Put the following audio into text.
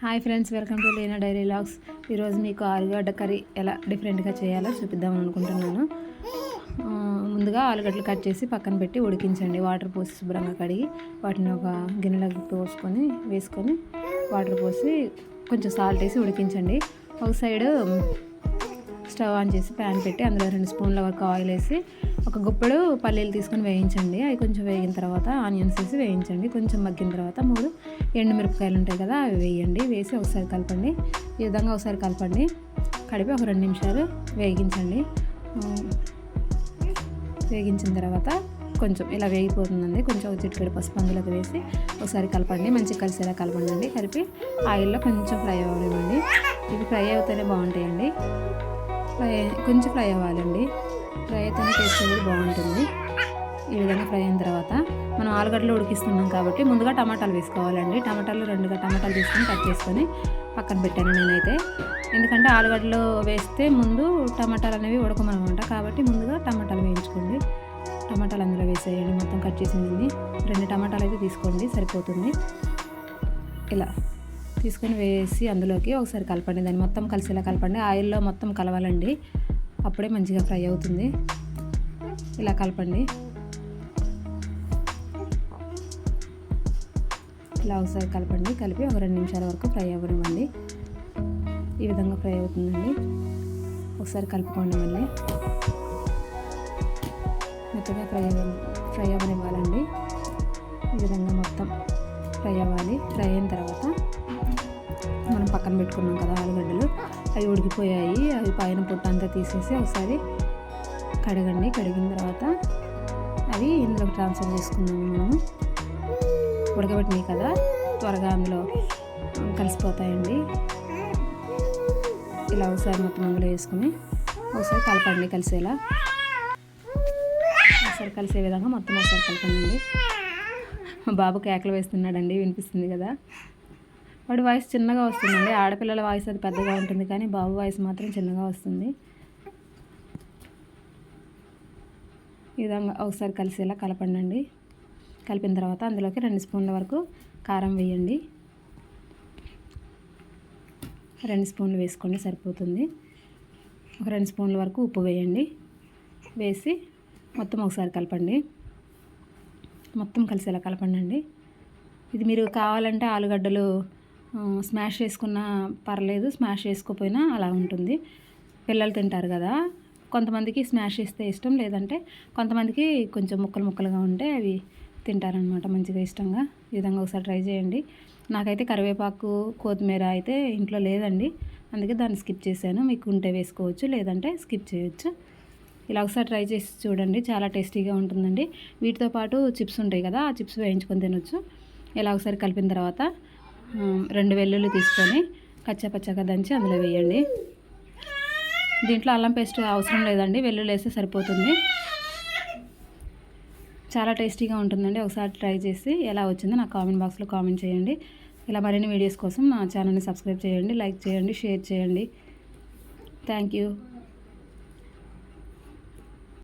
Hi friends, welcome to Leena diary vlogs. ఈరోజు మీకు ఆలుగడ్డ కర్రీ ఎలా డిఫరెంట్గా చేయాలో చూపిద్దామని అనుకుంటున్నాను. ముందుగా ఆలుగడ్డలు కట్ చేసి పక్కన పెట్టి ఉడికించండి. వాటర్ పోసి శుభ్రంగా కడిగి వాటిని ఒక గిన్నెలోకి వేసుకొని వాటర్ పోసి కొంచెం సాల్ట్ వేసి ఉడికించండి. ఒక సైడు స్టవ్ ఆన్ చేసి ప్యాన్ పెట్టి అందులో 2 స్పూన్ల వరకు ఆయిల్ వేసి ఒక గుప్పెడు పల్లీలు తీసుకొని వేయించండి. అవి కొంచెం వేగిన తర్వాత ఆనియన్స్ వేసి వేయించండి. కొంచెం మగ్గిన తర్వాత 3 ఎండుమిరపకాయలు ఉంటాయి కదా, అవి వేయండి. వేసి ఒకసారి కలపండి. ఈ విధంగా ఒకసారి కలపండి. కడిపి ఒక 2 నిమిషాలు వేగించండి. వేగించిన తర్వాత కొంచెం ఇలా వేగిపోతుందండి. కొంచెం ఒక చిటికెడు పసుపు అందులోకి వేసి ఒకసారి కలపండి. మంచిగా కలిసేలా కలపండి. కలిపి ఆయిల్లో కొంచెం ఫ్రై అవ్వనివ్వండి. ఇవి ఫ్రై అవుతేనే బాగుంటాయండి. కొంచెం ఫ్రై అవ్వాలండి. ఫ్రై అయితేనే టేస్ట్ అనేది బాగుంటుంది. ఈ విధంగా ఫ్రై అయిన తర్వాత మనం ఆలుగడ్డలు ఉడికిస్తున్నాం కాబట్టి ముందుగా టమాటాలు వేసుకోవాలండి. 2 టమాటాలు తీసుకొని కట్ చేసుకొని పక్కన పెట్టాను నేనైతే. ఎందుకంటే ఆలుగడ్డలు వేస్తే ముందు టమాటాలు అనేవి ఉడకమన్నమాట, కాబట్టి ముందుగా టమాటాలు వేయించుకోండి. టమాటాలు అందులో వేసేయండి. మొత్తం కట్ చేసింది 2 టమాటాలు అయితే తీసుకోండి, సరిపోతుంది. ఇలా తీసుకొని వేసి అందులోకి ఒకసారి కలపండి. దాన్ని మొత్తం కలిసేలా కలపండి. ఆయిల్లో మొత్తం కలవాలండి, అప్పుడే మంచిగా ఫ్రై అవుతుంది. ఇలా కలపండి. ఇలా ఒకసారి కలపండి. కలిపి ఒక 2 నిమిషాల వరకు ఫ్రై అవ్వనివ్వండి. ఈ విధంగా ఫ్రై అవుతుందండి. ఒకసారి కలుపుకోండి. మళ్ళీ మెత్తగా ఫ్రై అవ్వనివ్వాలండి. ఈ విధంగా మొత్తం ఫ్రై అవ్వాలి. ఫ్రై అయిన తర్వాత మనం పక్కన పెట్టుకున్నాం కదా ఆలుగడ్డలు, అవి ఉడికిపోయాయి. అవి పైన పొట్టు అంతా తీసేసి ఒకసారి కడగండి. కడిగిన తర్వాత అవి ఇందులోకి ట్రాన్స్ఫర్ చేసుకున్నాము. మనము ఉడకబెట్టినాయి కదా, త్వరగా అందులో కలిసిపోతాయండి. ఇలా ఒకసారి మొత్తం అందులో వేసుకుని ఒకసారి కలపండి. కలిసేలా ఒకసారి కలిసే విధంగా మొత్తం ఒకసారి కలపండి. మా బాబు కేకలు వేస్తున్నాడండి, వినిపిస్తుంది కదా. వాడి వాయిస్ చిన్నగా వస్తుందండి. ఆడపిల్లల వాయిస్ అది పెద్దగా ఉంటుంది, కానీ బాబు వాయిస్ మాత్రం చిన్నగా వస్తుంది. ఈ విధంగా ఒకసారి కలిసేలా కలపండి. కలిపిన తర్వాత అందులోకి 2 స్పూన్ల వరకు కారం వేయండి. 2 స్పూన్లు వేసుకోండి, సరిపోతుంది. ఒక 2 స్పూన్ల వరకు ఉప్పు వేయండి. వేసి మొత్తం ఒకసారి కలపండి. మొత్తం కలిసేలా కలపండి. ఇది మీరు కావాలంటే ఆలుగడ్డలు స్మాష్ చేసుకున్నా పర్లేదు, స్మాష్ చేసుకోపోయినా అలా ఉంటుంది. పిల్లలు తింటారు కదా, కొంతమందికి స్మాష్ చేస్తే ఇష్టం, లేదంటే కొంతమందికి కొంచెం ముక్కలుగా ఉంటే అవి తింటారనమాట మంచిగా ఇష్టంగా. ఈ విధంగా ఒకసారి ట్రై చేయండి. నాకైతే కరివేపాకు కొత్తిమీర అయితే ఇంట్లో లేదండి, అందుకే దాన్ని స్కిప్ చేశాను. మీకు ఉంటే వేసుకోవచ్చు, లేదంటే స్కిప్ చేయొచ్చు. ఇలా ఒకసారి ట్రై చేసి చూడండి, చాలా టేస్టీగా ఉంటుందండి. వీటితో పాటు చిప్స్ ఉంటాయి కదా, ఆ చిప్స్ వేయించుకొని తినొచ్చు. ఇలా ఒకసారి కలిపిన తర్వాత 2 వెల్లుల్లి తీసుకొని కచ్చాపచ్చాగా దంచి అందులో వేయండి. దీంట్లో అల్లం పేస్ట్ అవసరం లేదండి, వెల్లుల్లి వేస్తే సరిపోతుంది. చాలా టేస్టీగా ఉంటుందండి. ఒకసారి ట్రై చేసి ఎలా వచ్చిందో నాకు కామెంట్ బాక్స్లో కామెంట్ చేయండి. ఇలా మరిన్ని వీడియోస్ కోసం నా ఛానల్ని సబ్స్క్రైబ్ చేయండి, లైక్ చేయండి, షేర్ చేయండి. Thank you.